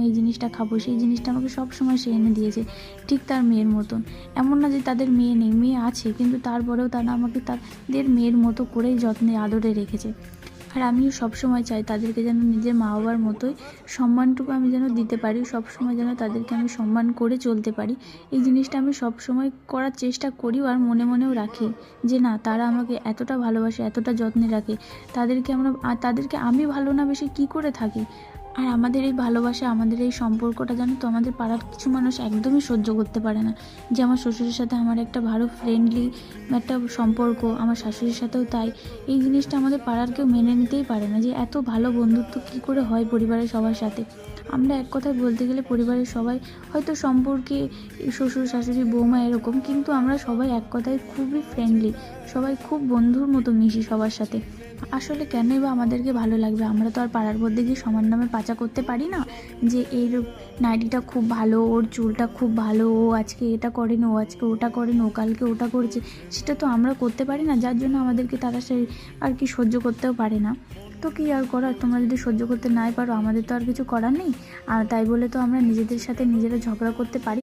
এই জিনিসটা খাবো, সেই জিনিসটা আমাকে সবসময় সে এনে দিয়েছে, ঠিক তার মেয়ের মতন। এমন না যে তাদের মেয়ে নেই, মেয়ে আছে, কিন্তু তারপরেও তারা আমাকে তাদের মেয়ের মতো করেই যত্নে আদরে রেখেছে। আর আমিও সবসময় চাই তাদেরকে যেন নিজের মা বাবার মতোই সম্মানটুকু আমি যেন দিতে পারি, সবসময় যেন তাদেরকে আমি সম্মান করে চলতে পারি। এই জিনিসটা আমি সবসময় করার চেষ্টা করিও, আর মনে মনেও রাখি যে না, তারা আমাকে এতটা ভালোবাসে, এতটা যত্নে রাখে, তাদেরকে আমি ভালো না বেশি কী করে থাকি। আর আমাদের এই ভালোবাসা, আমাদের এই সম্পর্কটা জানো তো, আমাদের পাড়ার কিছু মানুষ একদমই সহ্য করতে পারে না। যে আমার শ্বশুরের সাথে আমার একটা ভালো ফ্রেন্ডলি একটা সম্পর্ক, আমার শাশুড়ির সাথেও তাই। এই জিনিসটা আমাদের পাড়ার কেউ মেনে নিতেই পারে না, যে এত ভালো বন্ধুত্ব কী করে হয় পরিবারের সবার সাথে। আমরা এক কথায় বলতে গেলে পরিবারের সবাই হয়তো সম্পর্কে শ্বশুর শাশুড়ি বৌমা এরকম, কিন্তু আমরা সবাই এক কথায় খুবই ফ্রেন্ডলি, সবাই খুব বন্ধুর মতো মিশি সবার সাথে। আসলে কেনই বা আমাদেরকে ভালো লাগবে? আমরা তো আর পাড়ার মধ্যে গিয়ে সমান নামে পাচা করতে পারি না যে এই নাইটিটা খুব ভালো, ওর চুলটা খুব ভালো, ও আজকে এটা করেনি, ও আজকে ওটা করেনি, ও কালকে ওটা করেছে। সেটা তো আমরা করতে পারি না, যার জন্য আমাদেরকে তারা সেই আর কি সহ্য করতেও পারে না। তো কী আর করার, তোমরা যদি সহ্য করতে নাই পারো, আমাদের তো আর কিছু করার নেই। আর তাই বলে তো আমরা নিজেদের সাথে নিজেরা ঝগড়া করতে পারি